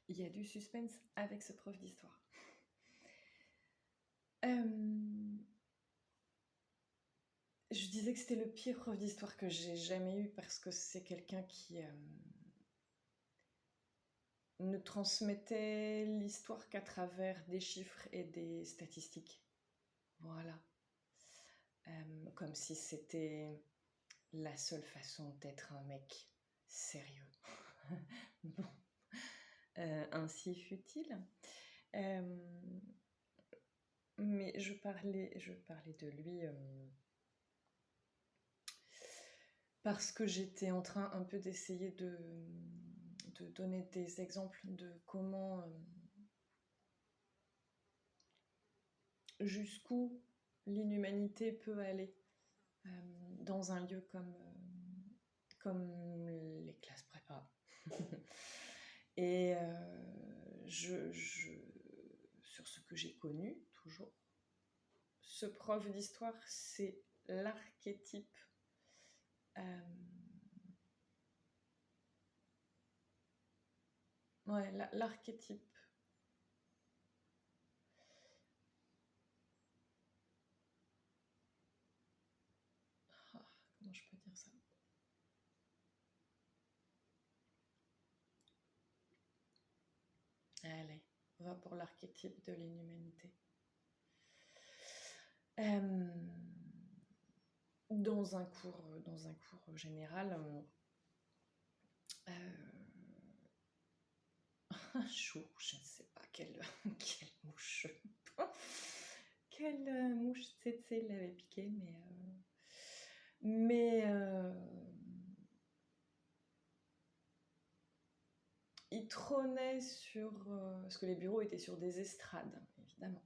il y a du suspense avec ce prof d'histoire. Je disais que c'était le pire prof d'histoire que j'ai jamais eu parce que c'est quelqu'un qui ne transmettait l'histoire qu'à travers des chiffres et des statistiques. Voilà. Comme si c'était la seule façon d'être un mec sérieux. Bon. Ainsi fut-il. Mais je parlais de lui parce que j'étais en train un peu d'essayer de donner des exemples de comment, jusqu'où l'inhumanité peut aller dans un lieu comme les classes prépa. Et sur ce que j'ai connu, toujours, ce prof d'histoire, c'est l'archétype l'archétype comment je peux dire ça? Allez, on va pour l'archétype de l'inhumanité. Dans un cours général, un jour, je ne sais pas quelle mouche, quelle mouche tsetse l'avait piqué, mais il trônait sur... parce que les bureaux étaient sur des estrades, évidemment.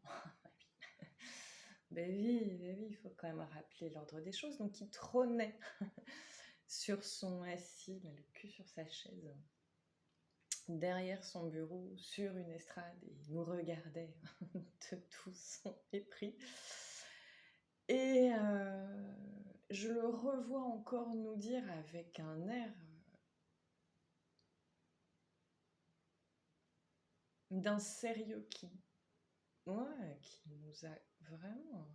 Ben oui, il faut quand même rappeler l'ordre des choses. Donc il trônait sur son assis, le cul sur sa chaise, derrière son bureau, sur une estrade, et il nous regardait de tout son mépris. Et je le revois encore nous dire avec un air d'un sérieux qui nous a vraiment...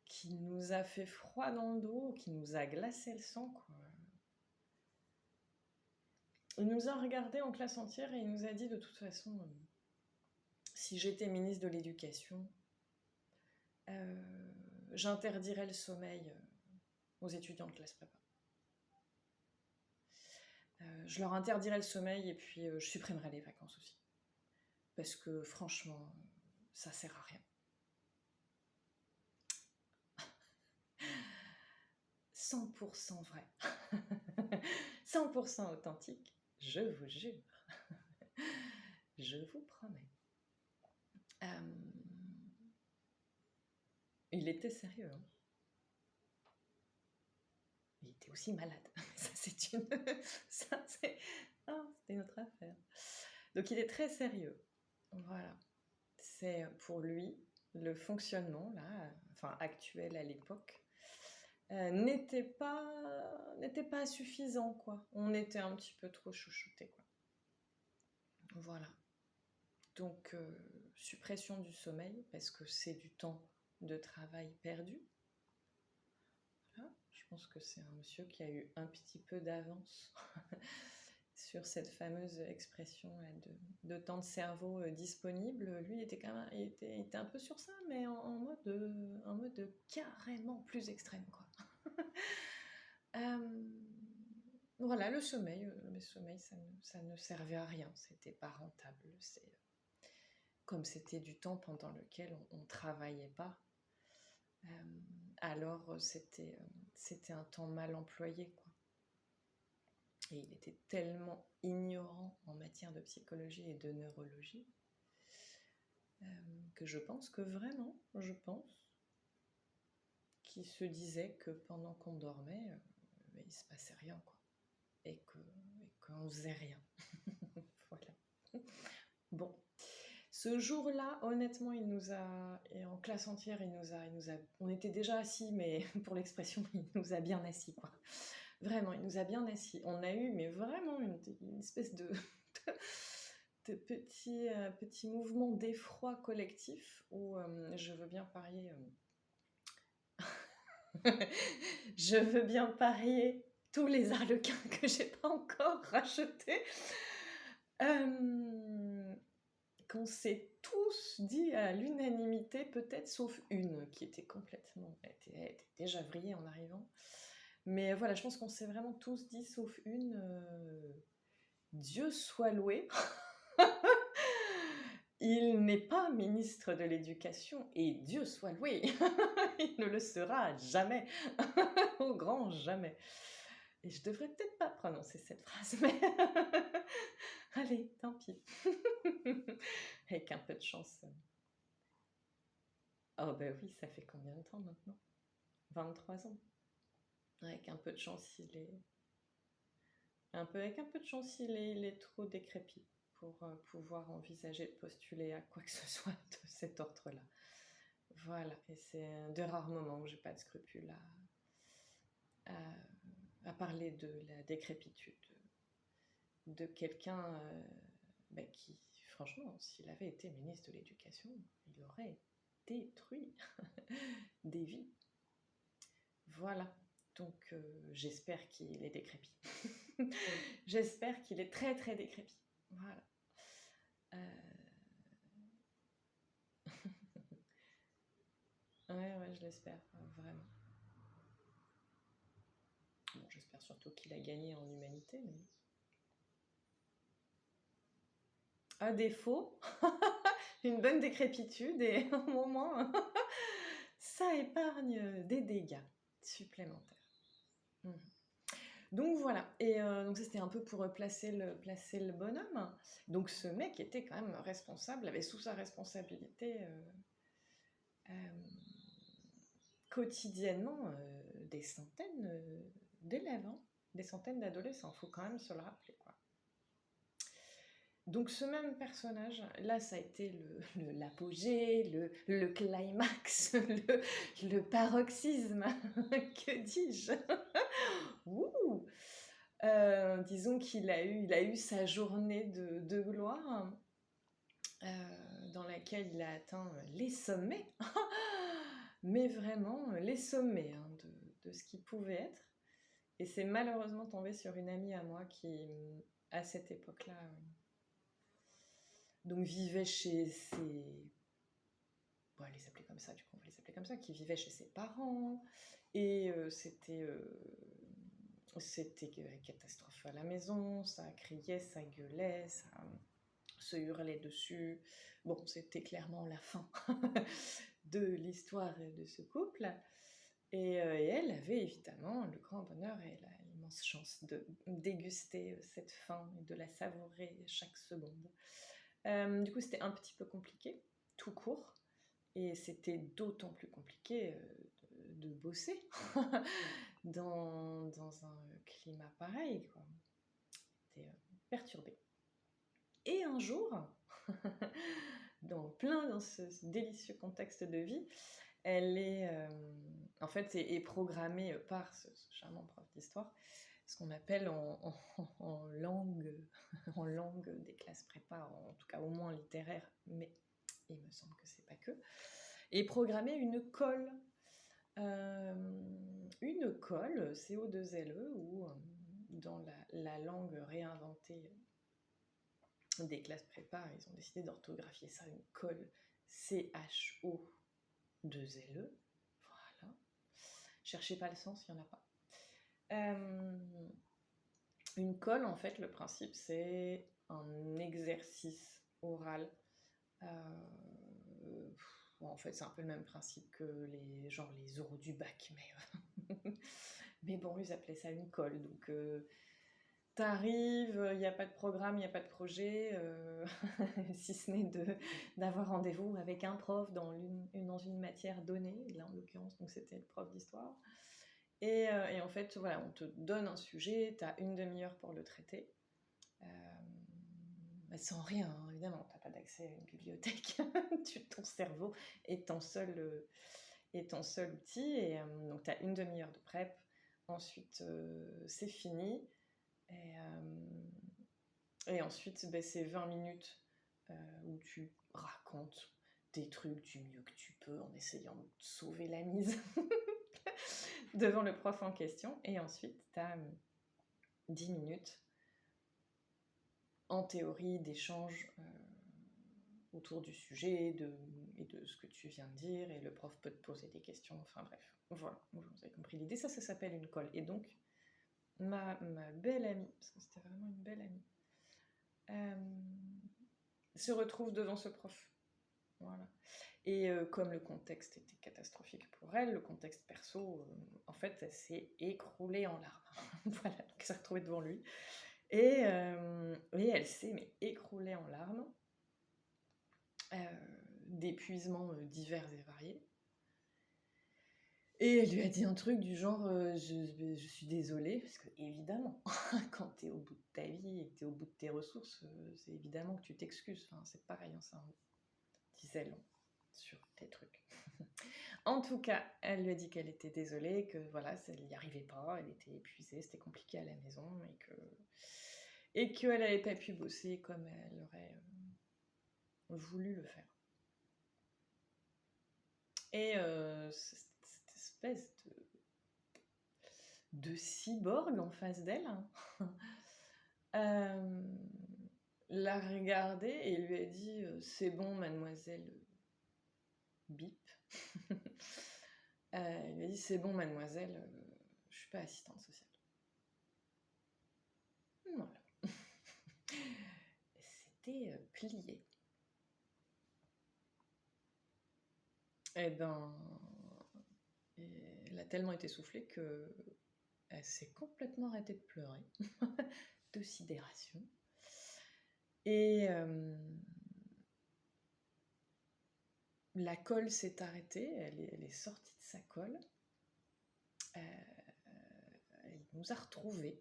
qui nous a fait froid dans le dos, qui nous a glacé le sang, quoi. Il nous a regardé en classe entière et il nous a dit de toute façon, si j'étais ministre de l'Éducation, j'interdirais le sommeil aux étudiants de classe prépa. Je leur interdirais le sommeil et puis je supprimerais les vacances aussi. Parce que franchement, ça sert à rien. 100% vrai. 100% authentique, je vous jure. Je vous promets. Il était sérieux. Hein. Il était aussi malade. Ça, c'était une autre affaire. Donc, il est très sérieux. Voilà. C'est pour lui le fonctionnement là, actuel à l'époque, n'était pas suffisant, quoi. On était un petit peu trop chouchoutés, quoi. Voilà. Donc, suppression du sommeil, parce que c'est du temps de travail perdu. Voilà. Je pense que c'est un monsieur qui a eu un petit peu d'avance sur cette fameuse expression là, de temps de cerveau disponible. Lui, il était un peu sur ça, mais en mode carrément plus extrême, quoi. Voilà, le sommeil, ça ne servait à rien, c'était pas rentable. Comme c'était du temps pendant lequel on ne travaillait pas, alors c'était un temps mal employé, quoi. Et il était tellement ignorant en matière de psychologie et de neurologie que je pense qu'il se disait que pendant qu'on dormait, il se passait rien, quoi. Et qu'on faisait rien. Voilà. Bon. Ce jour-là, honnêtement, et en classe entière, on était déjà assis, mais pour l'expression, il nous a bien assis, quoi. Vraiment, il nous a bien assis. On a eu, mais vraiment, une espèce de de petits mouvements d'effroi collectif où je veux bien parier. Je veux bien parier tous les arlequins que j'ai pas encore rachetés. Qu'on s'est tous dit à l'unanimité, peut-être sauf une qui était complètement. Elle était déjà vrillée en arrivant. Mais voilà, je pense qu'on s'est vraiment tous dit, sauf une, Dieu soit loué. Il n'est pas ministre de l'Éducation et Dieu soit loué. Il ne le sera jamais. Au grand jamais. Et je devrais peut-être pas prononcer cette phrase, mais allez, tant pis. Avec un peu de chance. Oh ben oui, ça fait combien de temps maintenant? 23 ans. Avec un peu de chance, avec un peu de chance, il est trop décrépit pour pouvoir envisager de postuler à quoi que ce soit de cet ordre-là. Voilà, et c'est de rares moments où j'ai pas de scrupules à parler de la décrépitude de quelqu'un qui, franchement, s'il avait été ministre de l'Éducation, il aurait détruit des vies. Voilà, donc j'espère qu'il est décrépit. J'espère qu'il est très très décrépit. Voilà. Ouais, je l'espère, vraiment. Bon, j'espère surtout qu'il a gagné en humanité, mais... À défaut, une bonne décrépitude et au moins, ça épargne des dégâts supplémentaires. Donc voilà, et donc c'était un peu pour placer le bonhomme. Donc ce mec était quand même responsable, avait sous sa responsabilité quotidiennement des centaines d'élèves, des centaines d'adolescents, faut quand même se le rappeler, quoi. Donc ce même personnage, là ça a été l'apogée, le climax, le paroxysme, que dis-je? Ouh. Disons qu'il a eu sa journée de gloire dans laquelle il a atteint les sommets, mais vraiment les sommets de ce qu'il pouvait être. Et c'est malheureusement tombé sur une amie à moi qui, à cette époque-là, donc vivait chez ses... Bon, elle les appelait comme ça, du coup on va les appeler comme ça, qui vivait chez ses parents, et c'était catastrophe à la maison, ça criait, ça gueulait, ça se hurlait dessus. Bon, c'était clairement la fin de l'histoire de ce couple. Et elle avait évidemment le grand bonheur et l'immense chance de déguster cette fin et de la savourer chaque seconde. Du coup, c'était un petit peu compliqué, tout court. Et c'était d'autant plus compliqué de bosser dans un climat pareil, quoi. C'était perturbé. Et un jour, dans ce délicieux contexte de vie, elle est en fait est programmée par ce charmant prof d'histoire, ce qu'on appelle en langue en langue des classes prépa, en tout cas au moins littéraire, mais il me semble que c'est pas que, et programmer une colle. Une colle, CO2LE, ou dans la langue réinventée des classes prépa, ils ont décidé d'orthographier ça, une colle, CHO2LE. Voilà. Cherchez pas le sens, il n'y en a pas. Une colle, en fait, le principe, c'est un exercice oral. En fait, c'est un peu le même principe que les oraux du bac, mais bon, ils appelaient ça une colle. Donc, t'arrives, il n'y a pas de programme, il n'y a pas de projet, si ce n'est d'avoir rendez-vous avec un prof dans une matière donnée. Là, en l'occurrence, donc c'était le prof d'histoire. Et en fait, voilà, on te donne un sujet, tu as une demi-heure pour le traiter. Sans rien, hein, évidemment, tu n'as pas d'accès à une bibliothèque. Ton cerveau est ton seul outil. Et donc, tu as une demi-heure de prep. Ensuite, c'est fini. Et ensuite, ben, c'est 20 minutes où tu racontes des trucs du mieux que tu peux en essayant de sauver la mise devant le prof en question. Et ensuite, tu as 10 minutes en théorie d'échange autour du sujet et de ce que tu viens de dire, et le prof peut te poser des questions, enfin bref, voilà, vous avez compris l'idée, ça s'appelle une colle. Et donc, ma belle amie, parce que c'était vraiment une belle amie, se retrouve devant ce prof. Voilà. Et comme le contexte était catastrophique pour elle, le contexte perso, en fait, elle s'est écroulée en larmes. Voilà, donc elle s'est retrouvée devant lui. Et elle s'est écroulée en larmes, d'épuisement divers et variés. Et elle lui a dit un truc du genre je suis désolée, parce que évidemment, quand t'es au bout de ta vie et que t'es au bout de tes ressources, c'est évidemment que tu t'excuses. Enfin, c'est pareil, hein, ça disait long sur tes trucs. En tout cas, elle lui a dit qu'elle était désolée, que voilà, elle n'y arrivait pas, elle était épuisée, c'était compliqué à la maison, et qu'elle n'avait pas pu bosser comme elle aurait voulu le faire. Et cette espèce de cyborg en face d'elle l'a regardée et lui a dit c'est bon, mademoiselle Bip. Il lui a dit c'est bon, mademoiselle, je suis pas assistante sociale. Voilà. C'était plié. Eh ben, elle a tellement été soufflée que elle s'est complètement arrêtée de pleurer, de sidération. Et la colle s'est arrêtée, elle est sortie de sa colle. Elle nous a retrouvés,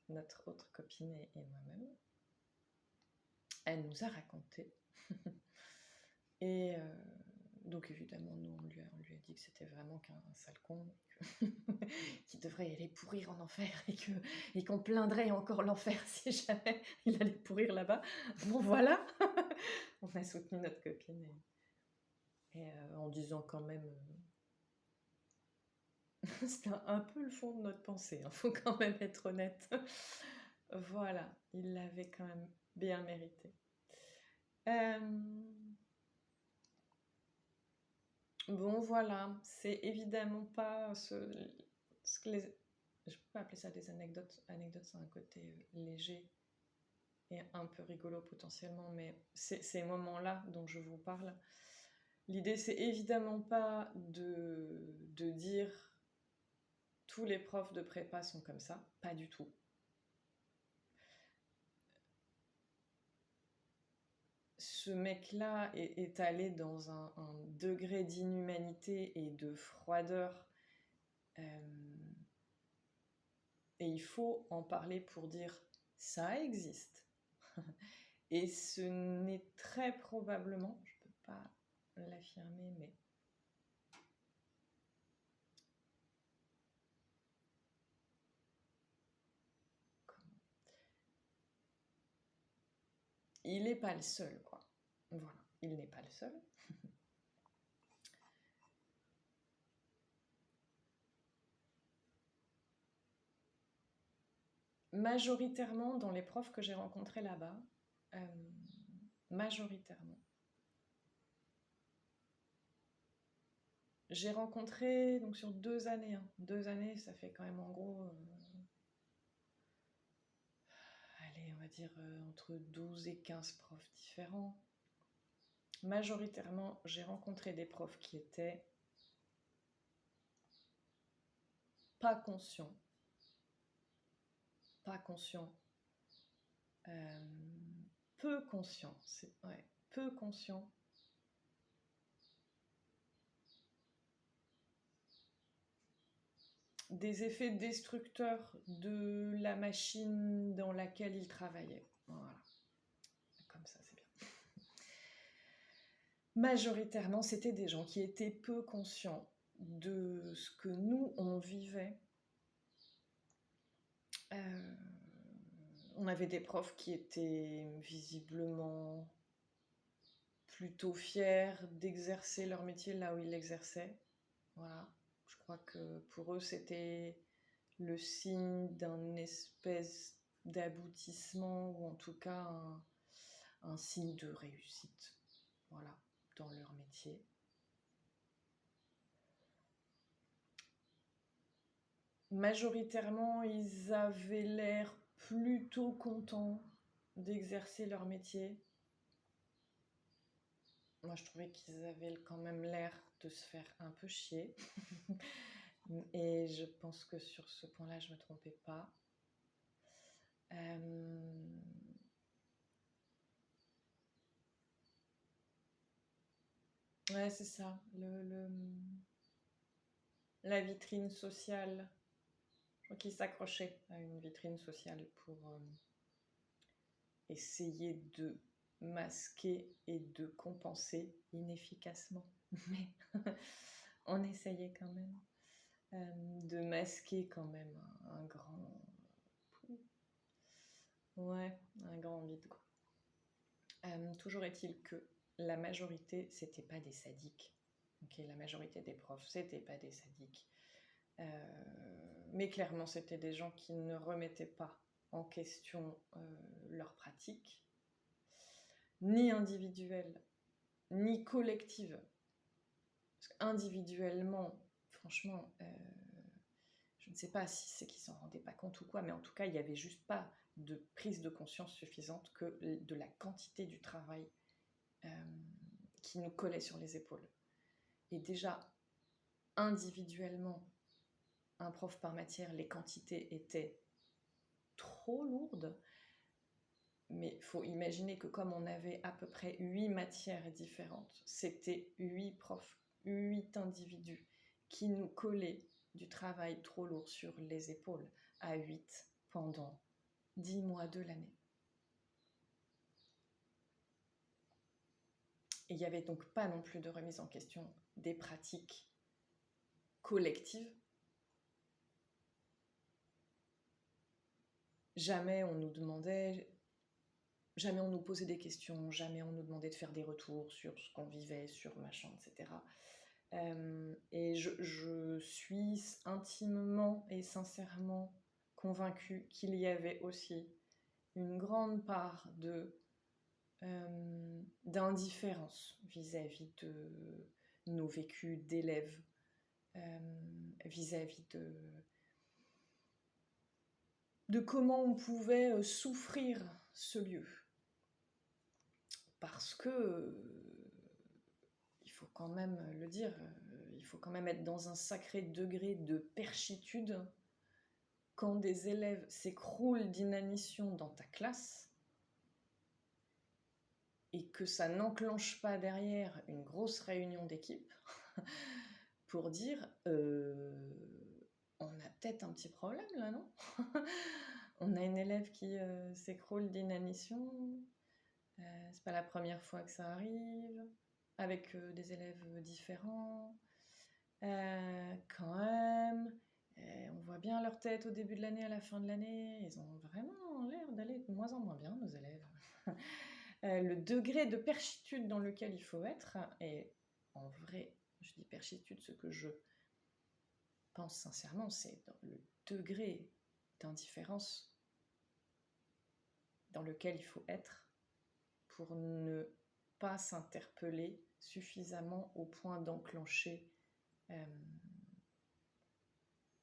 notre autre copine et moi-même. Elle nous a raconté. Et donc évidemment, nous, on lui a dit que c'était vraiment qu'un sale con, qu'il devrait aller pourrir en enfer, et qu'on plaindrait encore l'enfer si jamais il allait pourrir là-bas. Bon, voilà. On a soutenu notre copine et en disant quand même... c'était un peu le fond de notre pensée, hein, faut quand même être honnête. Voilà, il l'avait quand même bien mérité. Bon, voilà, c'est évidemment pas ce que les... Je peux pas appeler ça des anecdotes. Anecdotes, c'est un côté léger et un peu rigolo potentiellement, mais ces moments-là dont je vous parle, l'idée, c'est évidemment pas de dire tous les profs de prépa sont comme ça, pas du tout. Ce mec-là est allé dans un degré d'inhumanité et de froideur, et il faut en parler pour dire ça existe. Et ce n'est très probablement, je ne peux pas l'affirmer, mais il n'est pas le seul, quoi. Voilà, il n'est pas le seul. Majoritairement, dans les profs que j'ai rencontrés là-bas, majoritairement, j'ai rencontré, donc sur 2 années, hein, 2 années, ça fait quand même en gros, allez, on va dire entre 12 et 15 profs différents. Majoritairement, j'ai rencontré des profs qui étaient pas conscients, peu conscients, peu conscients des effets destructeurs de la machine dans laquelle ils travaillaient. Voilà, comme ça c'est bien. Majoritairement, c'était des gens qui étaient peu conscients de ce que nous, on vivait. On On avait des profs qui étaient visiblement plutôt fiers d'exercer leur métier là où ils l'exerçaient. Voilà. Je crois que pour eux, c'était le signe d'un espèce d'aboutissement, ou en tout cas un signe de réussite, voilà, dans leur métier. Majoritairement, ils avaient l'air plutôt contents d'exercer leur métier. Moi, je trouvais qu'ils avaient quand même l'air de se faire un peu chier. Et je pense que sur ce point-là, je ne me trompais pas. Ouais, c'est ça. La vitrine sociale. Je crois qu'ils s'accrochaient à une vitrine sociale pour essayer de masquer et de compenser inefficacement. Mais on essayait quand même de masquer quand même un grand... Ouais, un grand vide, quoi. Toujours est-il que la majorité, c'était pas des sadiques. Okay, la majorité des profs, c'était pas des sadiques. Mais clairement, c'était des gens qui ne remettaient pas en question leur pratique, ni individuelle, ni collective. Parce qu'individuellement, franchement, je ne sais pas si c'est qu'ils s'en rendaient pas compte ou quoi, mais en tout cas, il n'y avait juste pas de prise de conscience suffisante que de la quantité du travail qui nous collait sur les épaules. Et déjà, individuellement, un prof par matière, les quantités étaient trop lourdes. Mais il faut imaginer que comme on avait à peu près 8 matières différentes, c'était 8 profs, 8 individus qui nous collaient du travail trop lourd sur les épaules à 8 pendant 10 mois de l'année. Et il n'y avait donc pas non plus de remise en question des pratiques collectives. Jamais on nous demandait, jamais on nous posait des questions, jamais on nous demandait de faire des retours sur ce qu'on vivait, sur machin, etc. Et je suis intimement et sincèrement convaincue qu'il y avait aussi une grande part d'indifférence vis-à-vis de nos vécus d'élèves, vis-à-vis de comment on pouvait souffrir ce lieu. Parce que, il faut quand même le dire, il faut quand même être dans un sacré degré de perchitude quand des élèves s'écroulent d'inanition dans ta classe et que ça n'enclenche pas derrière une grosse réunion d'équipe pour dire on a peut-être un petit problème là, non? On a une élève qui s'écroule d'inanition, c'est pas la première fois que ça arrive, avec des élèves différents, quand même, on voit bien leur tête au début de l'année, à la fin de l'année, ils ont vraiment l'air d'aller de moins en moins bien, nos élèves. Le degré de perchitude dans lequel il faut être, et en vrai, je dis perchitude, ce que je pense sincèrement, c'est dans le degré d'indifférence dans lequel il faut être pour ne pas s'interpeller suffisamment au point d'enclencher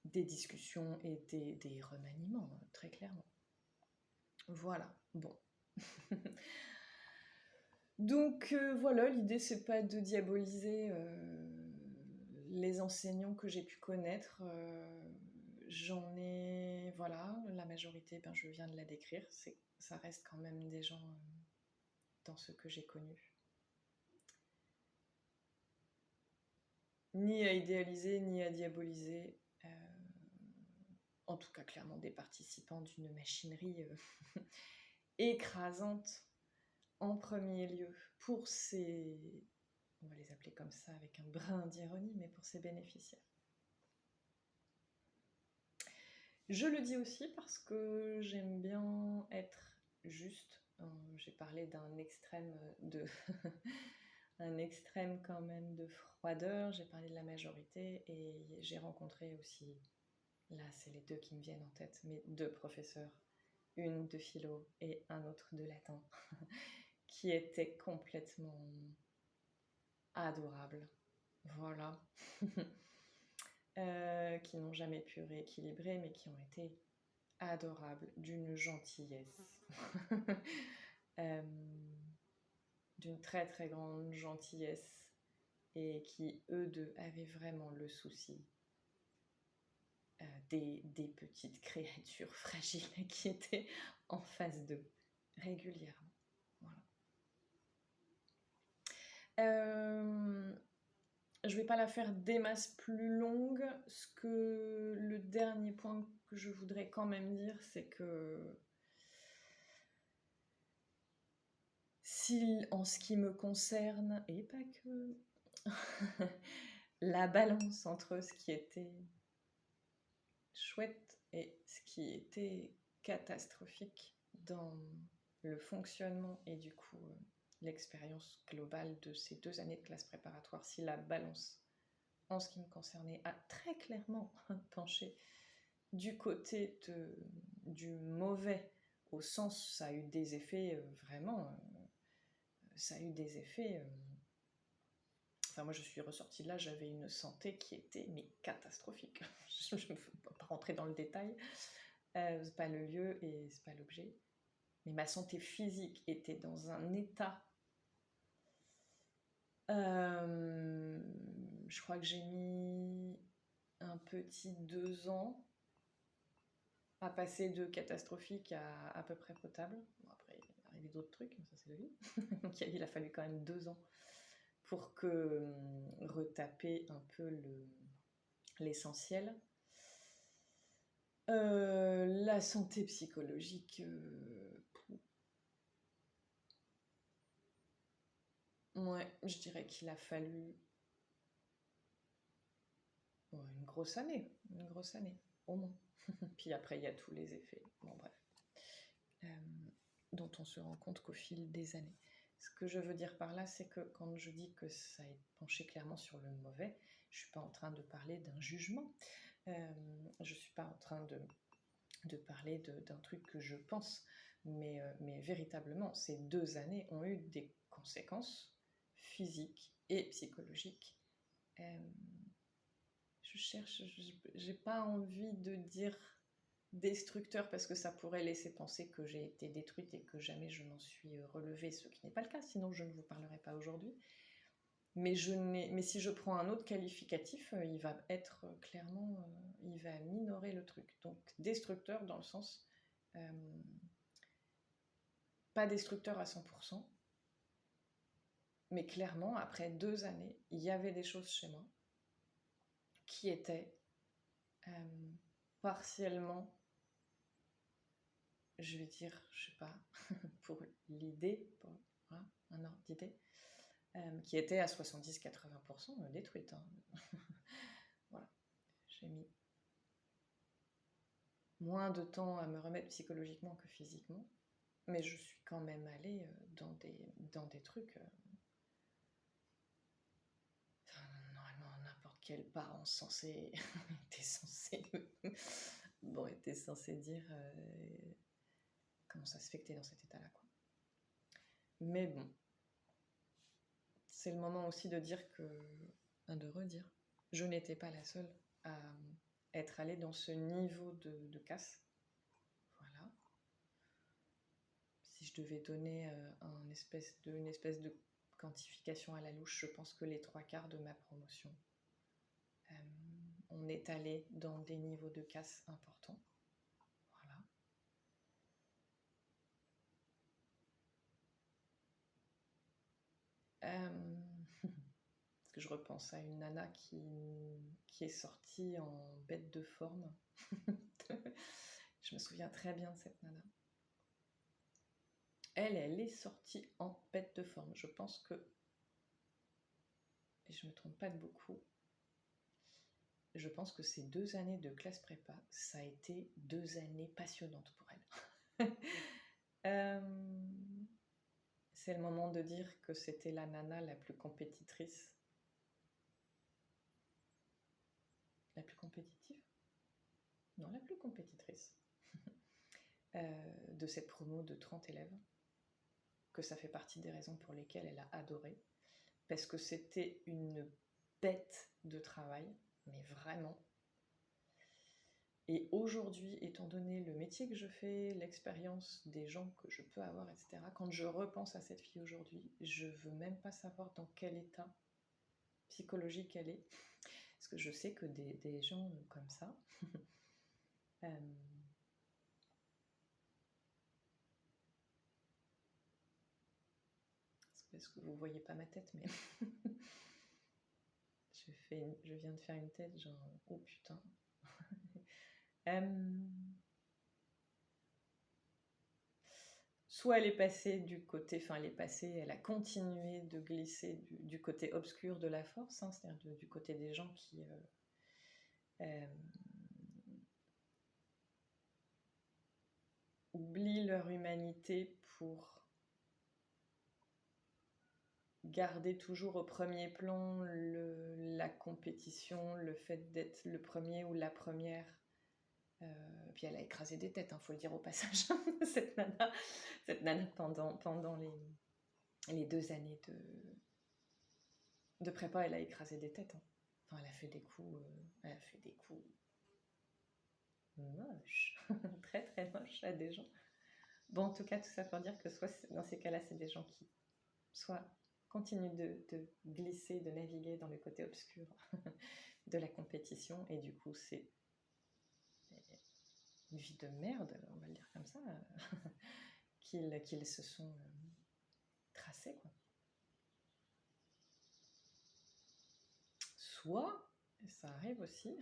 des discussions et des remaniements, très clairement. Voilà, bon. Donc voilà, l'idée c'est pas de diaboliser les enseignants que j'ai pu connaître. J'en ai, voilà, la majorité, ben, je viens de la décrire, ça reste quand même des gens dans ce que j'ai connu. Ni à idéaliser, ni à diaboliser. En tout cas, clairement, des participants d'une machinerie écrasante en premier lieu pour ces, on va les appeler comme ça avec un brin d'ironie, mais pour ces bénéficiaires. Je le dis aussi parce que j'aime bien être juste. J'ai parlé d'un extrême de un extrême quand même de froideur, j'ai parlé de la majorité et j'ai rencontré aussi, là c'est les deux qui me viennent en tête, mes deux professeurs, une de philo et un autre de latin, qui étaient complètement adorables, voilà, qui n'ont jamais pu rééquilibrer, mais qui ont été adorables, d'une gentillesse, d'une très très grande gentillesse, et qui, eux deux, avaient vraiment le souci des petites créatures fragiles qui étaient en face d'eux, régulièrement. Voilà. Je ne vais pas la faire des masses plus longues. Le dernier point que je voudrais quand même dire, c'est que si, en ce qui me concerne, et pas que, la balance entre ce qui était chouette et ce qui était catastrophique dans le fonctionnement et du coup l'expérience globale de ces 2 années de classe préparatoire, si la balance en ce qui me concernait a très clairement penché du côté du mauvais, au sens ça a eu des effets vraiment, ça a eu des effets. Enfin, moi, je suis ressortie de là, j'avais une santé qui était mais catastrophique. Je ne veux pas rentrer dans le détail, c'est pas le lieu et c'est pas l'objet. Mais ma santé physique était dans un état. Je crois que j'ai mis un petit 2 ans à passer de catastrophique à peu près potable. Bon, après, il est arrivé d'autres trucs, mais ça c'est la vie. Donc il a fallu quand même 2 ans pour retaper un peu l'essentiel. La santé psychologique, ouais, je dirais qu'il a fallu une grosse année, au moins. Puis après, il y a tous les effets, bon bref, dont on se rend compte qu'au fil des années. Ce que je veux dire par là, c'est que quand je dis que ça a penché clairement sur le mauvais, je ne suis pas en train de parler d'un jugement, je ne suis pas en train de parler d'un truc que je pense, mais véritablement, ces 2 années ont eu des conséquences physiques et psychologiques. J'ai pas envie de dire destructeur parce que ça pourrait laisser penser que j'ai été détruite et que jamais je m'en suis relevée, ce qui n'est pas le cas, sinon je ne vous parlerai pas aujourd'hui. Mais si je prends un autre qualificatif, il va être clairement, il va minorer le truc. Donc destructeur dans le sens, pas destructeur à 100%, mais clairement, après 2 années, il y avait des choses chez moi qui étaient partiellement, je vais dire, je sais pas, pour l'idée, pour un ordre d'idée, qui était à 70-80% détruite. Hein. Voilà, j'ai mis moins de temps à me remettre psychologiquement que physiquement, mais je suis quand même allée dans des trucs. Normalement, n'importe quel parent était censé dire comment ça se fait que t'es dans cet état-là, quoi. Mais bon, c'est le moment aussi de dire de redire, je n'étais pas la seule à être allée dans ce niveau de casse. Voilà. Si je devais donner une espèce de quantification à la louche, je pense que les 3/4 de ma promotion, on est allé dans des niveaux de casse importants. Voilà. Parce que je repense à une nana qui est sortie en bête de forme. Je me souviens très bien de cette nana. Elle est sortie en bête de forme. Je pense que, et je me trompe pas de beaucoup, je pense que ces 2 années de classe prépa, ça a été 2 années passionnantes pour elle. Euh, c'est le moment de dire que c'était la nana la plus compétitrice. La plus compétitive? Non, la plus compétitrice. De cette promo de 30 élèves. Que ça fait partie des raisons pour lesquelles elle a adoré. Parce que c'était une bête de travail, mais vraiment. Et aujourd'hui, étant donné le métier que je fais, l'expérience des gens que je peux avoir, etc., quand je repense à cette fille aujourd'hui, je veux même pas savoir dans quel état psychologique elle est. Parce que je sais que des gens comme ça, euh, c'est parce que vous voyez pas ma tête, mais je viens de faire une tête genre, oh putain. Soit elle est passée du côté, enfin elle a continué de glisser du côté obscur de la force, hein, c'est-à-dire du côté des gens qui oublient leur humanité pour garder toujours au premier plan la compétition, le fait d'être le premier ou la première. Puis elle a écrasé des têtes, faut le dire au passage, cette nana pendant les 2 années de prépa, elle a écrasé des têtes. Enfin, elle a fait des coups moches, très très moches à des gens. Bon, en tout cas, tout ça pour dire que soit dans ces cas-là, c'est des gens qui soit continuent de glisser, de naviguer dans le côté obscur de la compétition, et du coup, c'est une vie de merde, on va le dire comme ça, qu'ils se sont tracés, quoi. Soit, et ça arrive aussi,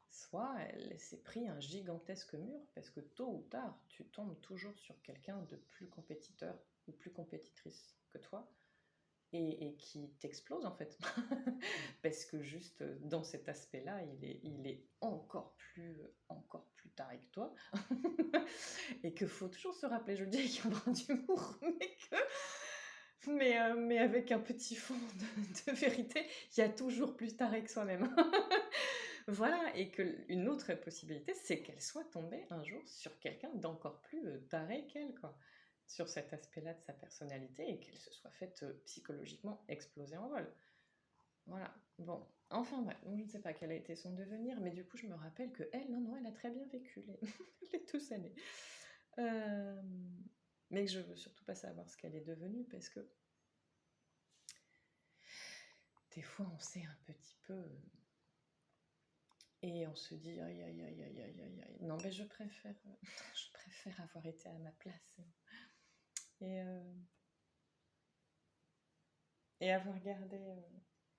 soit elle s'est pris un gigantesque mur, parce que tôt ou tard, tu tombes toujours sur quelqu'un de plus compétiteur ou plus compétitrice que toi, et qui t'explose en fait. Parce que juste dans cet aspect-là, il est encore plus taré que toi. Et qu'il faut toujours se rappeler, je le dis avec un brin d'humour, mais avec un petit fond de vérité, il y a toujours plus taré que soi-même. Voilà, et qu'une autre possibilité, c'est qu'elle soit tombée un jour sur quelqu'un d'encore plus taré qu'elle, quoi, sur cet aspect-là de sa personnalité, et qu'elle se soit faite psychologiquement exploser en vol. Voilà, bon, enfin bref, je ne sais pas quel a été son devenir, mais du coup je me rappelle que elle, non, elle a très bien vécu les 2 années. Mais que je veux surtout pas savoir ce qu'elle est devenue, parce que des fois on sait un petit peu... Et on se dit, aïe, aïe, aïe, aïe, aïe, aïe, aïe. Non, mais je préfère avoir été à ma place et, et avoir gardé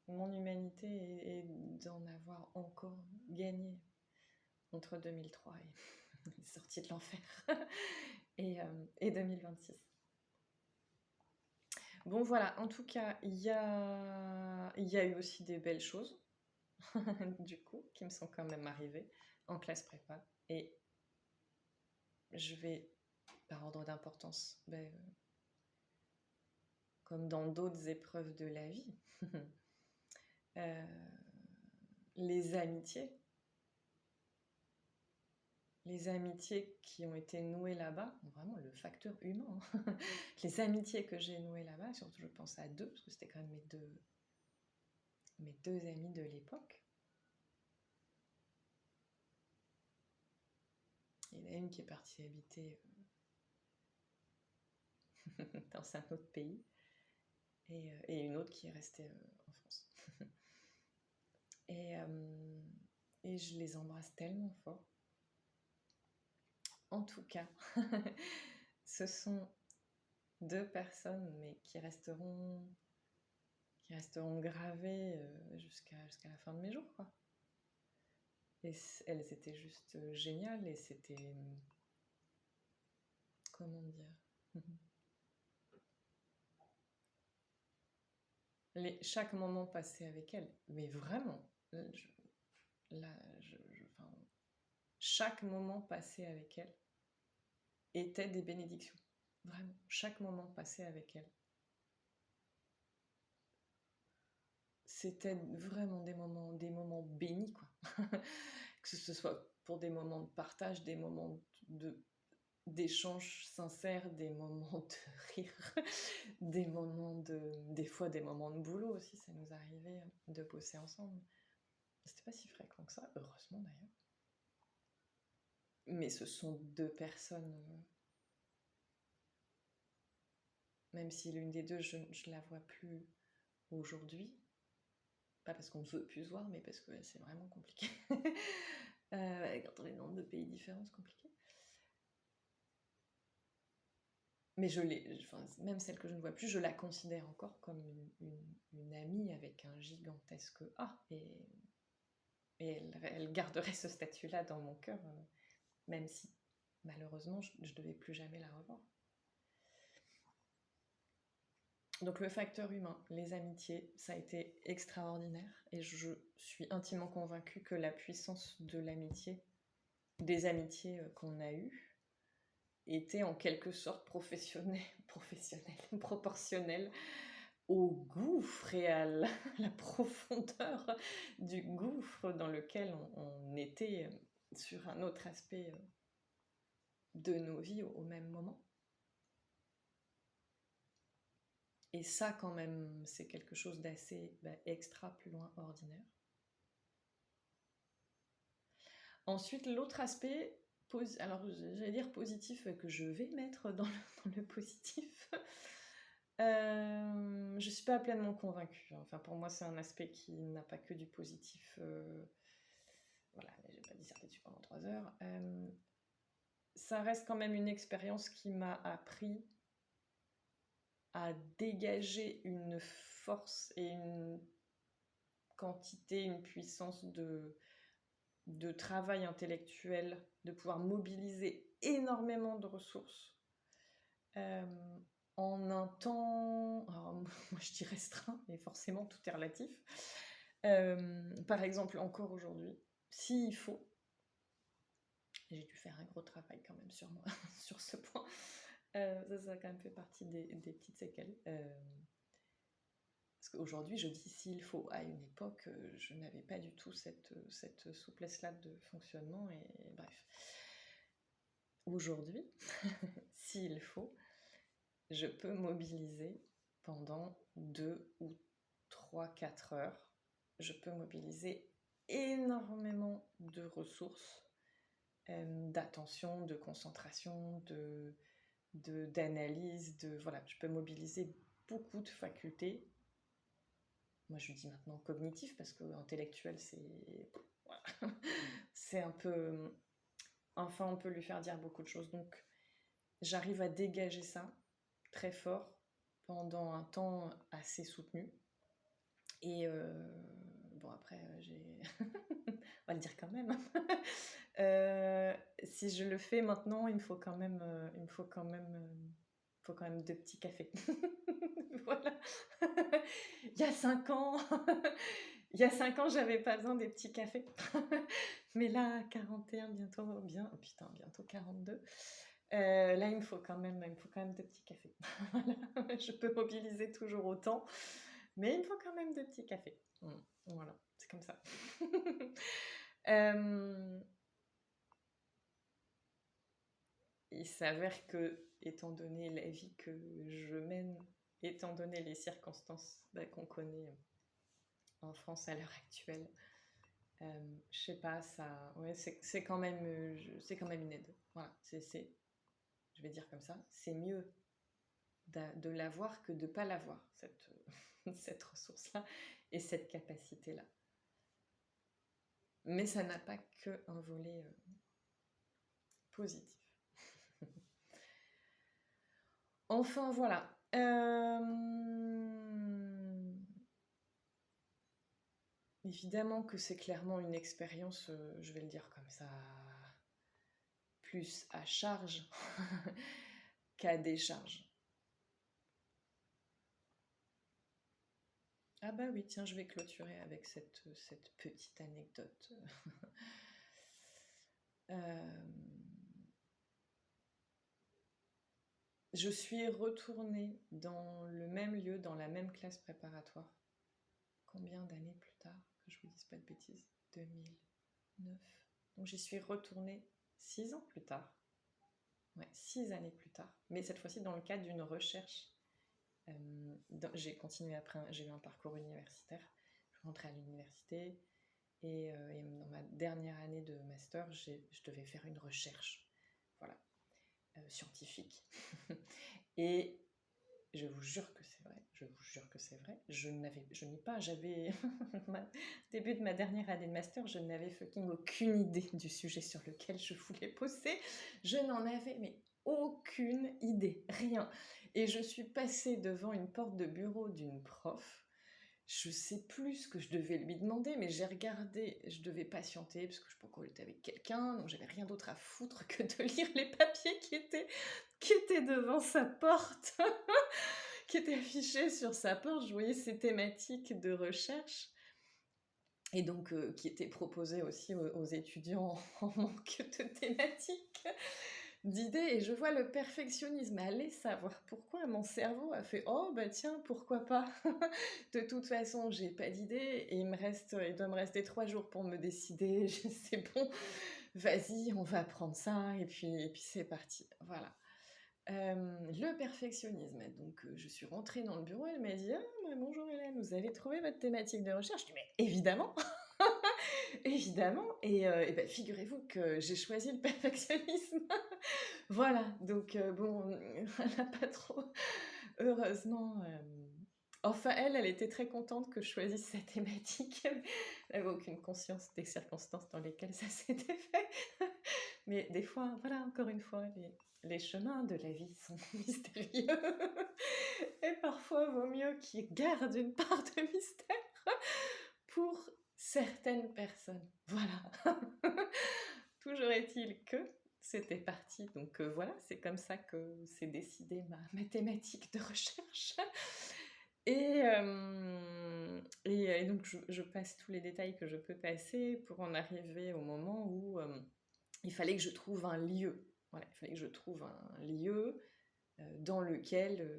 mon humanité, et d'en avoir encore gagné entre 2003 et sortie de l'enfer et 2026. Bon, voilà, en tout cas, il y a eu aussi des belles choses, du coup, qui me sont quand même arrivées en classe prépa. Et je vais, par ordre d'importance, comme dans d'autres épreuves de la vie, les amitiés qui ont été nouées là-bas, vraiment le facteur humain, les amitiés que j'ai nouées là-bas, surtout je pense à 2, parce que c'était quand même mes deux amis de l'époque. Il y en a une qui est partie habiter dans un autre pays, et une autre qui est restée en France. Et je les embrasse tellement fort. En tout cas, ce sont 2 personnes, mais qui resteront gravées jusqu'à la fin de mes jours, quoi. Et elles étaient juste géniales, et c'était... Comment dire? Chaque moment passé avec elles, mais vraiment, chaque moment passé avec elles était des bénédictions. Vraiment, chaque moment passé avec elle. C'était vraiment des moments bénis, quoi. Que ce soit pour des moments de partage, des moments d'échanges sincères, des moments de rire, des fois des moments de boulot aussi, ça nous arrivait de bosser ensemble. C'était pas si fréquent que ça, heureusement d'ailleurs. Mais ce sont deux personnes, même si l'une des deux, je la vois plus aujourd'hui, pas parce qu'on ne veut plus se voir, mais parce que c'est vraiment compliqué. Quand on est dans deux pays différents, c'est compliqué. Mais même celle que je ne vois plus, je la considère encore comme une amie avec un gigantesque A. Et elle garderait ce statut-là dans mon cœur, même si malheureusement je ne devais plus jamais la revoir. Donc le facteur humain, les amitiés, ça a été extraordinaire et je suis intimement convaincue que la puissance de l'amitié, des amitiés qu'on a eues, était en quelque sorte proportionnelle au gouffre et à la profondeur du gouffre dans lequel on était sur un autre aspect de nos vies au même moment. Et ça, quand même, c'est quelque chose d'assez extra, plus loin, ordinaire. Ensuite, l'autre aspect, alors j'allais dire positif, que je vais mettre dans le positif. Je ne suis pas pleinement convaincue. Enfin, pour moi, c'est un aspect qui n'a pas que du positif. Voilà, je vais pas disserter dessus pendant 3 heures. Ça reste quand même une expérience qui m'a appris à dégager une force et une quantité, une puissance de travail intellectuel, de pouvoir mobiliser énormément de ressources en un temps, alors, moi je dis restreint, mais forcément tout est relatif. Par exemple, encore aujourd'hui, s'il faut, j'ai dû faire un gros travail quand même sur moi, sur ce point. Ça a quand même fait partie des petites séquelles. Parce qu'aujourd'hui, je dis s'il faut. À une époque, je n'avais pas du tout cette souplesse-là de fonctionnement. Et bref. Aujourd'hui, s'il faut, je peux mobiliser pendant 2 ou 3, 4 heures. Je peux mobiliser énormément de ressources, d'attention, de concentration, d'analyse, voilà, je peux mobiliser beaucoup de facultés. Moi, je dis maintenant cognitif parce que intellectuel, voilà. C'est un peu. Enfin, on peut lui faire dire beaucoup de choses. Donc, j'arrive à dégager ça très fort pendant un temps assez soutenu. Et bon, après, on va le dire quand même. Si je le fais maintenant, il me faut quand même 2 petits cafés. Voilà. Il y a 5 ans, j'avais pas besoin des petits cafés. Mais là, 41, bientôt 42. Là, il me faut quand même 2 petits cafés. Voilà. Je peux mobiliser toujours autant, mais il me faut quand même 2 petits cafés. Voilà, c'est comme ça. Il s'avère que, étant donné la vie que je mène, étant donné les circonstances qu'on connaît en France à l'heure actuelle, je sais pas, c'est quand même une aide. Voilà, je vais dire comme ça, c'est mieux de l'avoir que de ne pas l'avoir, cette ressource-là et cette capacité-là. Mais ça n'a pas qu'un volet positif. Enfin, voilà. Évidemment que c'est clairement une expérience, je vais le dire comme ça, plus à charge qu'à décharge. Ah bah oui, tiens, je vais clôturer avec cette petite anecdote. je suis retournée dans le même lieu, dans la même classe préparatoire. Combien d'années plus tard, que je vous dise pas de bêtises, 2009. Donc j'y suis retournée 6 ans plus tard. Ouais, 6 années plus tard. Mais cette fois-ci dans le cadre d'une recherche. J'ai continué après, j'ai eu un parcours universitaire. Je suis rentrée à l'université et dans ma dernière année de master, je devais faire une recherche, voilà, scientifique. Et je vous jure que c'est vrai, je vous jure que c'est vrai. J'avais, début de ma dernière année de master, je n'avais fucking aucune idée du sujet sur lequel je voulais bosser. Je n'en avais, mais aucune idée, rien. Et je suis passée devant une porte de bureau d'une prof. Je sais plus ce que je devais lui demander, mais j'ai regardé, je devais patienter parce que je sais pas quoi, elle était avec quelqu'un, donc j'avais rien d'autre à foutre que de lire les papiers qui étaient devant sa porte. Qui était affiché sur sa porte. Je voyais ses thématiques de recherche et donc qui étaient proposées aussi aux étudiants en manque de thématiques, d'idées. Et je vois le perfectionnisme. Allez savoir pourquoi mon cerveau a fait oh bah tiens pourquoi pas. De toute façon j'ai pas d'idée et il doit me rester 3 jours pour me décider. C'est bon, vas-y on va prendre ça et puis c'est parti. Voilà. Le perfectionnisme. Donc, je suis rentrée dans le bureau, elle m'a dit: «Ah, bah, bonjour Hélène, vous avez trouvé votre thématique de recherche?» Je dis: «Mais évidemment, évidemment et bah, figurez-vous que j'ai choisi le perfectionnisme». Voilà, donc bon, elle n'a pas trop heureusement, enfin elle était très contente que je choisisse cette thématique. Elle n'avait aucune conscience des circonstances dans lesquelles ça s'était fait. Mais des fois, voilà, encore une fois, les chemins de la vie sont mystérieux. Et parfois, vaut mieux qu'ils gardent une part de mystère pour certaines personnes. Voilà. Toujours est-il que c'était parti. Donc voilà, c'est comme ça que s'est décidée ma thématique de recherche. Et donc, je passe tous les détails que je peux passer pour en arriver au moment où il fallait que je trouve un lieu. Voilà, il fallait que je trouve un lieu dans lequel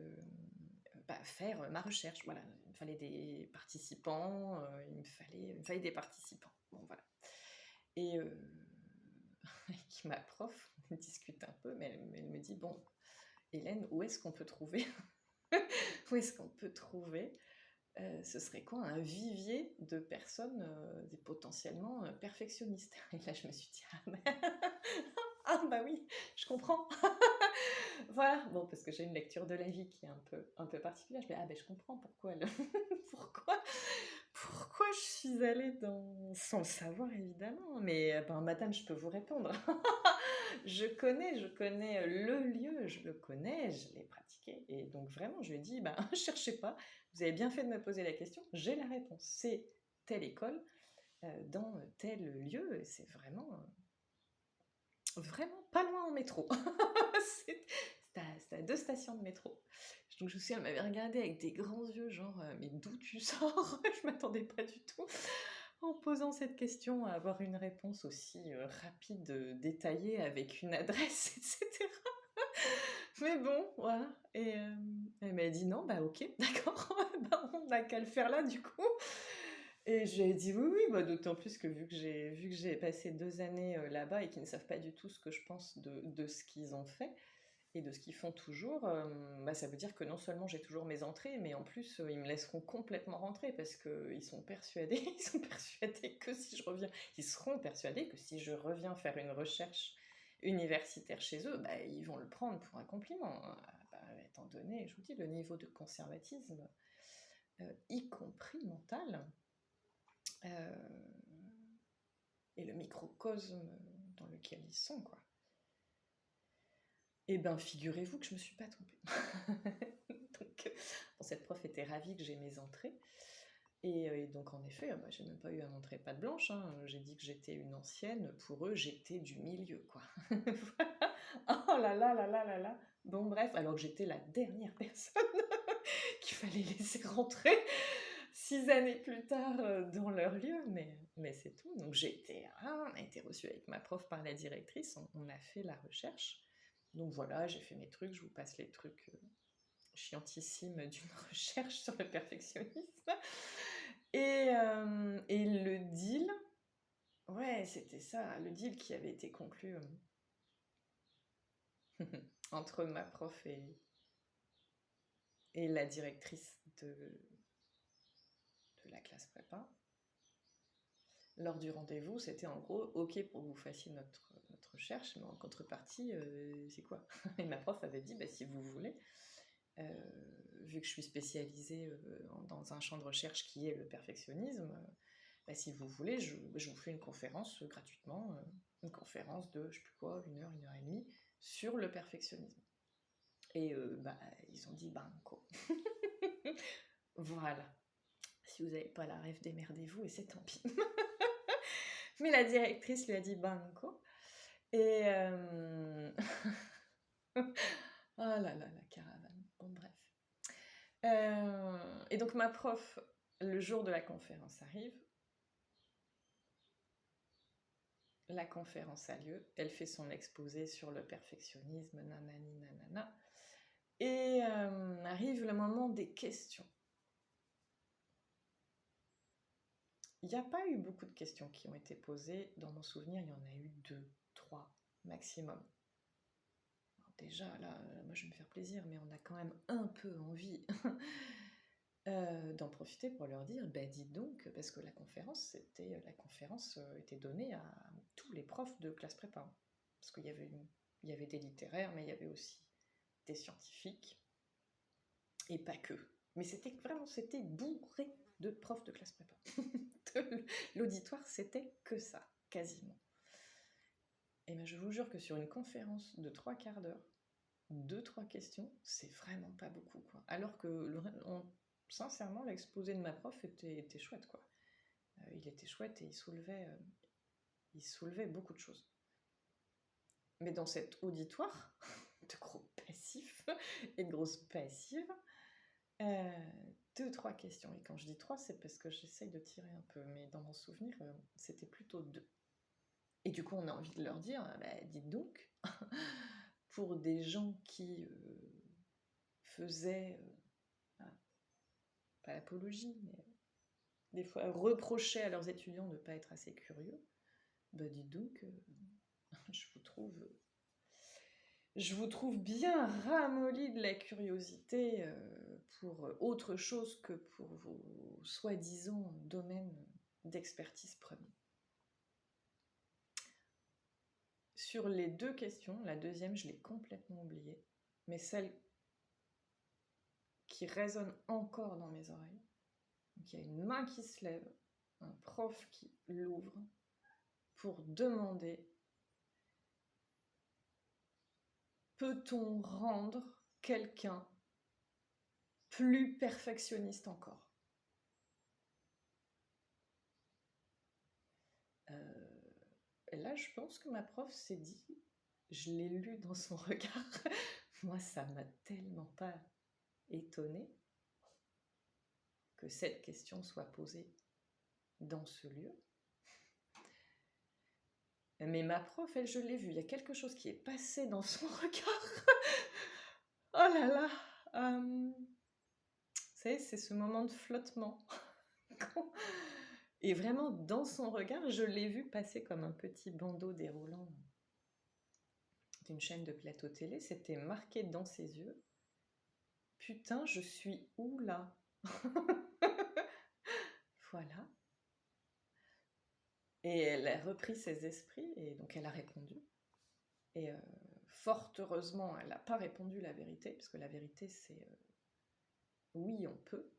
faire ma recherche. Voilà, il me fallait des participants, il me fallait des participants. Bon, voilà. Et avec ma prof, on discute un peu, mais elle me dit, bon, Hélène, où est-ce qu'on peut trouver où est-ce qu'on peut trouver ce serait quoi un vivier de personnes potentiellement perfectionnistes. Et là, je me suis dit, ah, ah bah oui, je comprends. Voilà, bon, parce que j'ai une lecture de la vie qui est un peu particulière. Je me dis, ah ben je comprends pourquoi, pourquoi je suis allée dans... Sans le savoir, évidemment, mais ben, madame, je peux vous répondre. Je connais le lieu, je le connais, je l'ai pratiqué. Et donc vraiment, je lui ai dit, ben, cherchez pas, vous avez bien fait de me poser la question, j'ai la réponse. C'est telle école, dans tel lieu, et c'est vraiment pas loin en métro. C'est à 2 stations de métro. Donc je me souviens, elle m'avait regardé avec des grands yeux, genre, mais d'où tu sors? Je m'attendais pas du tout, en posant cette question, à avoir une réponse aussi rapide, détaillée, avec une adresse, etc. Mais bon, voilà. Et elle m'a dit non, bah ok, d'accord, bah, on n'a qu'à le faire là du coup. Et j'ai dit oui, oui, bah, d'autant plus que vu que j'ai passé 2 années là-bas et qu'ils ne savent pas du tout ce que je pense de ce qu'ils ont fait et de ce qu'ils font toujours, bah, ça veut dire que non seulement j'ai toujours mes entrées, mais en plus ils me laisseront complètement rentrer parce qu'ils sont persuadés, ils sont persuadés que si je reviens, ils seront persuadés que si je reviens faire une recherche universitaire chez eux, bah, ils vont le prendre pour un compliment. Bah, étant donné, je vous dis, le niveau de conservatisme, y compris mental, et le microcosme dans lequel ils sont, quoi. Eh ben, figurez-vous que je me suis pas trompée. Donc, bon, cette prof était ravie que j'ai mes entrées. Et donc, en effet, bah, j'ai même pas eu à montrer patte blanche, hein. J'ai dit que j'étais une ancienne. Pour eux, j'étais du milieu, quoi. Voilà. Oh là là là là là là. Bon, bref, alors que j'étais la dernière personne qu'il fallait laisser rentrer 6 années plus tard dans leur lieu, mais c'est tout. Donc, on a été reçu avec ma prof par la directrice, on a fait la recherche. Donc voilà, j'ai fait mes trucs, je vous passe les trucs chiantissimes d'une recherche sur le perfectionnisme. Et le deal, ouais, c'était ça, le deal qui avait été conclu entre ma prof et la directrice de la classe prépa. Lors du rendez-vous, c'était en gros, ok pour que vous fassiez notre recherche, mais en contrepartie, c'est quoi? Et ma prof avait dit, bah, si vous voulez, vu que je suis spécialisée dans un champ de recherche qui est le perfectionnisme, bah, si vous voulez, je vous fais une conférence gratuitement, une conférence de, je sais plus quoi, 1 heure et demie, sur le perfectionnisme. Et bah, ils ont dit banco. Voilà. Si vous n'avez pas la rêve, démerdez-vous et c'est tant pis. Mais la directrice lui a dit banco. Et oh là là, la caravane. Bon, bref. Et donc ma prof, le jour de la conférence arrive. La conférence a lieu. Elle fait son exposé sur le perfectionnisme, nanani nanana. Et arrive le moment des questions. Il n'y a pas eu beaucoup de questions qui ont été posées. Dans mon souvenir, il y en a eu 2, 3 maximum. Alors déjà, là, moi je vais me faire plaisir, mais on a quand même un peu envie d'en profiter pour leur dire, bah dites donc, parce que la conférence était donnée à tous les profs de classe prépa. Parce qu'il y avait des littéraires, mais il y avait aussi des scientifiques, et pas que. Mais c'était bourré de profs de classe prépa. L'auditoire, c'était que ça, quasiment. Et ben je vous jure que sur une conférence de 3/4 d'heure, 2-3 questions, c'est vraiment pas beaucoup, quoi. Alors que sincèrement, l'exposé de ma prof était chouette, quoi. Il était chouette et il soulevait beaucoup de choses. Mais dans cet auditoire de gros passifs et de grosses passives, 2-3 questions. Et quand je dis 3, c'est parce que j'essaye de tirer un peu, mais dans mon souvenir, c'était plutôt 2. Et du coup, on a envie de leur dire, bah, dites donc, pour des gens qui faisaient, pas l'apologie, mais des fois reprochaient à leurs étudiants de ne pas être assez curieux, bah dites donc, je vous trouve bien ramolli de la curiosité pour autre chose que pour vos soi-disant domaines d'expertise premiers. Sur les 2 questions, la deuxième, je l'ai complètement oubliée, mais celle qui résonne encore dans mes oreilles. Donc, il y a une main qui se lève, un prof qui l'ouvre pour demander: peut-on rendre quelqu'un plus perfectionniste encore? Et là, je pense que ma prof s'est dit, je l'ai lu dans son regard, moi ça m'a tellement pas étonnée que cette question soit posée dans ce lieu. Mais ma prof, elle, je l'ai vue, il y a quelque chose qui est passé dans son regard. Oh là là, vous savez, c'est ce moment de flottement. Et vraiment, dans son regard, je l'ai vu passer comme un petit bandeau déroulant d'une chaîne de plateau télé. C'était marqué dans ses yeux. Putain, je suis où là? Voilà. Et elle a repris ses esprits, et donc elle a répondu. Et fort heureusement, elle n'a pas répondu la vérité, parce que la vérité, c'est oui, on peut.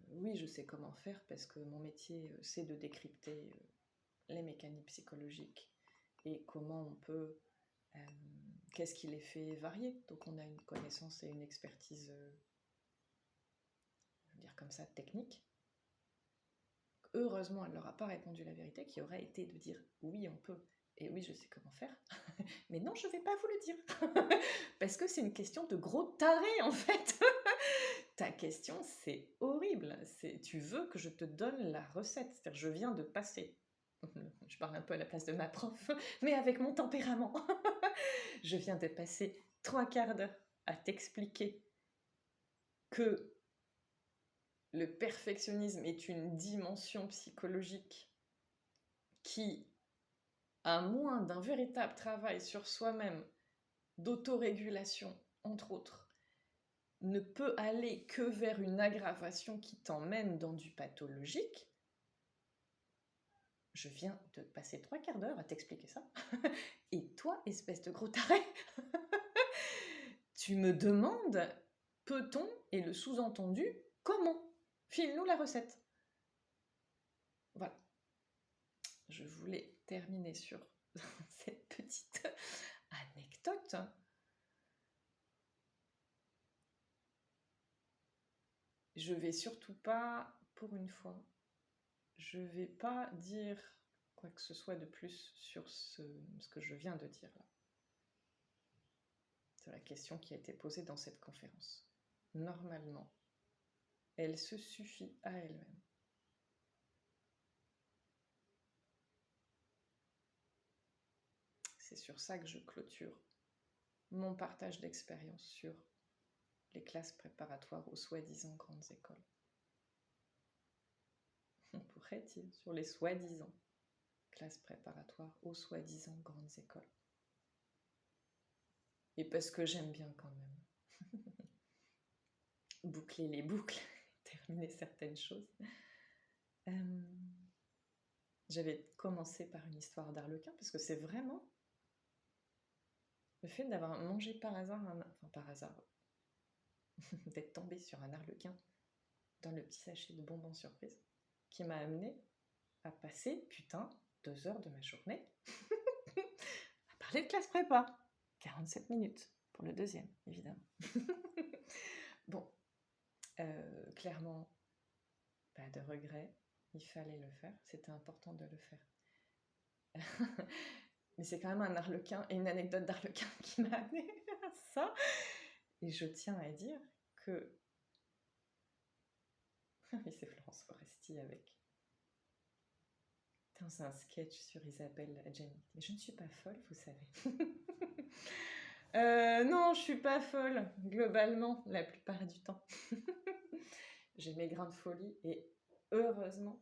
Oui, je sais comment faire, parce que mon métier, c'est de décrypter les mécaniques psychologiques et comment on peut... qu'est-ce qui les fait varier. Donc on a une connaissance et une expertise, je veux dire comme ça, technique. Heureusement, elle ne leur a pas répondu la vérité, qui aurait été de dire oui, on peut, et oui, je sais comment faire, mais non, je ne vais pas vous le dire, parce que c'est une question de gros taré, en fait. Ta question, c'est horrible, tu veux que je te donne la recette, c'est-à-dire je viens de passer Je parle un peu à la place de ma prof, mais avec mon tempérament. Je viens de passer 3/4 d'heure à t'expliquer que le perfectionnisme est une dimension psychologique qui, à moins d'un véritable travail sur soi-même, d'autorégulation, entre autres, ne peut aller que vers une aggravation qui t'emmène dans du pathologique. Je viens de passer 3/4 d'heure à t'expliquer ça. Et toi, espèce de gros taré, tu me demandes, peut-on, et le sous-entendu, comment? File-nous la recette. Voilà. Je voulais terminer sur cette petite anecdote. Je vais surtout pas, pour une fois, je vais pas dire quoi que ce soit de plus sur ce que je viens de dire là. C'est la question qui a été posée dans cette conférence. Normalement, elle se suffit à elle-même. C'est sur ça que je clôture mon partage d'expérience sur les classes préparatoires aux soi-disant grandes écoles. On pourrait dire sur les soi-disant classes préparatoires aux soi-disant grandes écoles. Et parce que j'aime bien quand même boucler les boucles, terminer certaines choses. J'avais commencé par une histoire d'arlequin, parce que c'est vraiment le fait d'avoir mangé par hasard, d'être tombé sur un arlequin dans le petit sachet de bonbons surprise, qui m'a amené à passer, 2 heures de ma journée à parler de classe prépa. 47 minutes pour le deuxième, évidemment. Bon, clairement, pas de regret, il fallait le faire, c'était important de le faire. Mais c'est quand même un arlequin et une anecdote d'arlequin qui m'a amené à ça. Et je tiens à dire que... Oui, c'est Florence Foresti avec... C'est un sketch sur Isabelle Adjani. Mais je ne suis pas folle, vous savez. Non, je suis pas folle, globalement, la plupart du temps. J'ai mes grains de folie et heureusement,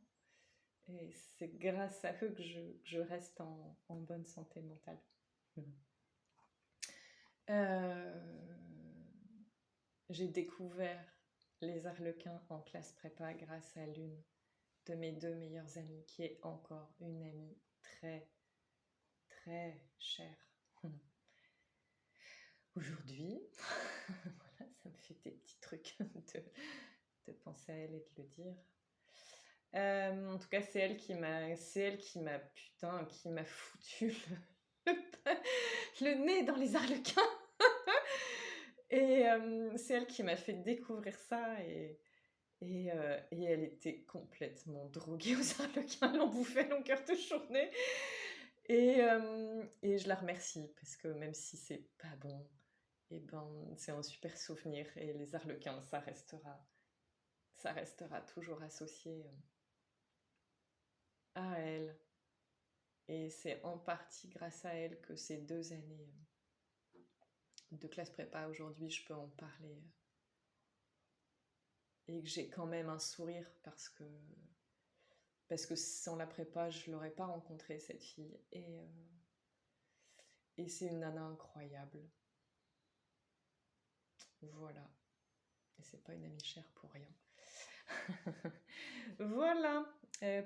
et c'est grâce à eux que je reste en bonne santé mentale. J'ai découvert les arlequins en classe prépa grâce à l'une de mes 2 meilleures amies, qui est encore une amie très, très chère. Aujourd'hui, voilà, ça me fait des petits trucs de penser à elle et de le dire. En tout cas, c'est elle qui m'a foutu le nez dans les arlequins. Et c'est elle qui m'a fait découvrir ça, et elle était complètement droguée aux arlequins, elle en bouffait longueur de journée. Et je la remercie, parce que même si c'est pas bon, et ben c'est un super souvenir, et les arlequins, ça restera toujours associé à elle. Et c'est en partie grâce à elle que ces 2 années de classe prépa, aujourd'hui, je peux en parler. Et que j'ai quand même un sourire, parce que sans la prépa, je l'aurais pas rencontrée, cette fille. Et c'est une nana incroyable. Voilà. Et c'est pas une amie chère pour rien. Voilà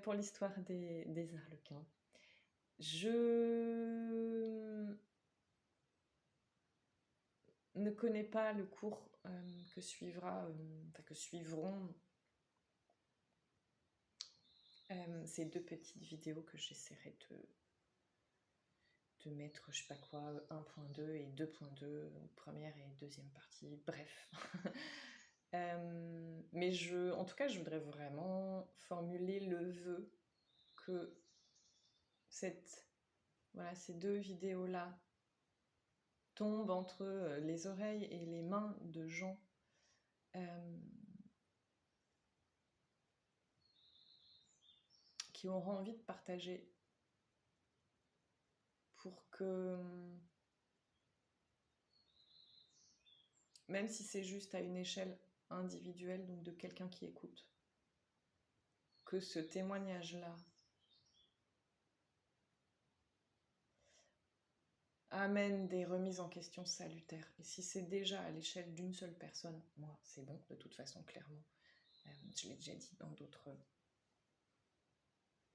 pour l'histoire des arlequins. Je ne connais pas le cours que suivront ces 2 petites vidéos que j'essaierai de mettre, je sais pas quoi, 1.2 et 2.2, première et deuxième partie, bref. Mais en tout cas, je voudrais vraiment formuler le vœu que ces 2 vidéos-là tombent entre les oreilles et les mains de gens qui auront envie de partager que même si c'est juste à une échelle individuelle, donc de quelqu'un qui écoute, que ce témoignage-là amène des remises en question salutaires. Et si c'est déjà à l'échelle d'une seule personne, moi, c'est bon, de toute façon, clairement. Je l'ai déjà dit dans d'autres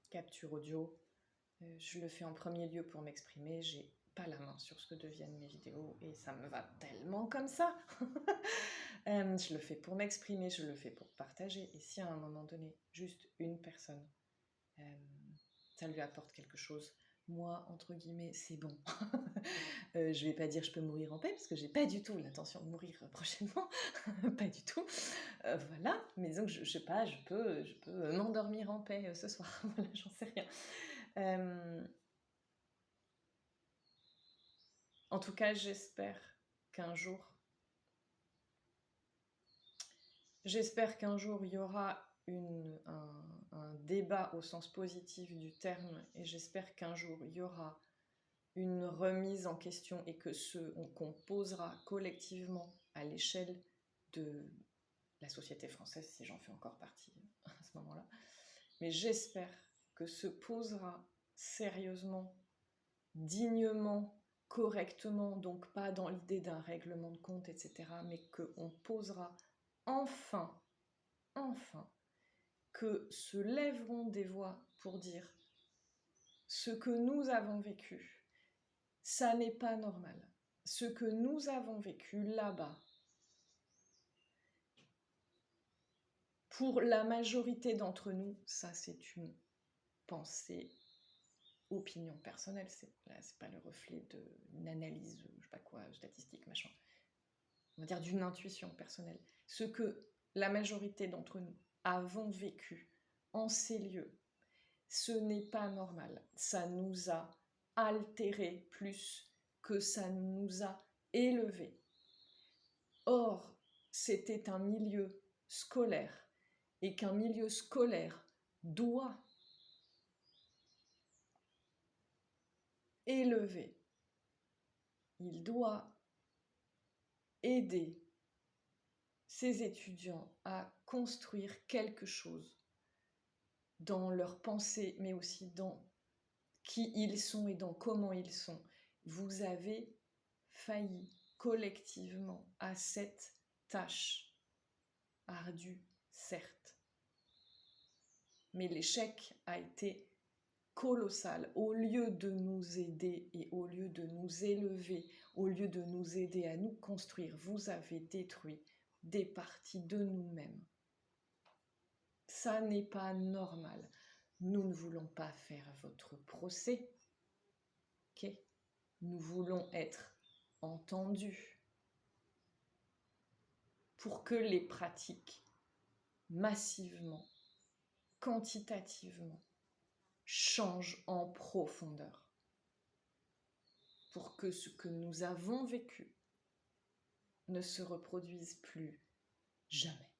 captures audio. Je le fais en premier lieu pour m'exprimer. J'ai pas la main sur ce que deviennent mes vidéos et ça me va tellement comme ça. Je le fais pour m'exprimer, je le fais pour partager. Et si à un moment donné, juste une personne, ça lui apporte quelque chose, moi, entre guillemets, c'est bon. Je vais pas dire je peux mourir en paix, parce que j'ai pas du tout l'intention de mourir prochainement. Pas du tout. Voilà, mais donc je sais pas, je peux m'endormir en paix ce soir. Voilà, j'en sais rien. En tout cas, j'espère qu'un jour il y aura un débat au sens positif du terme, et j'espère qu'un jour il y aura une remise en question et qu'on posera collectivement à l'échelle de la société française, si j'en fais encore partie à ce moment-là. Mais j'espère que se posera sérieusement, dignement, correctement, donc pas dans l'idée d'un règlement de compte, etc., mais qu'on posera enfin, que se lèveront des voix pour dire ce que nous avons vécu, ça n'est pas normal. Ce que nous avons vécu là-bas, pour la majorité d'entre nous, ça c'est une pensée, opinion personnelle, c'est pas le reflet d'une analyse, je sais pas quoi, statistique, machin. On va dire d'une intuition personnelle. Ce que la majorité d'entre nous avons vécu en ces lieux, ce n'est pas normal. Ça nous a altérés plus que ça nous a élevés. Or, c'était un milieu scolaire, et qu'un milieu scolaire doit élever, il doit aider ses étudiants à construire quelque chose dans leur pensée, mais aussi dans qui ils sont et dans comment ils sont. Vous avez failli collectivement à cette tâche ardue, certes, mais l'échec a été colossal. Au lieu de nous aider et au lieu de nous élever, au lieu de nous aider à nous construire, vous avez détruit des parties de nous-mêmes. Ça n'est pas normal. Nous ne voulons pas faire votre procès. Ok ? Nous voulons être entendus pour que les pratiques massivement, quantitativement, changent en profondeur. Pour que ce que nous avons vécu ne se reproduise plus jamais.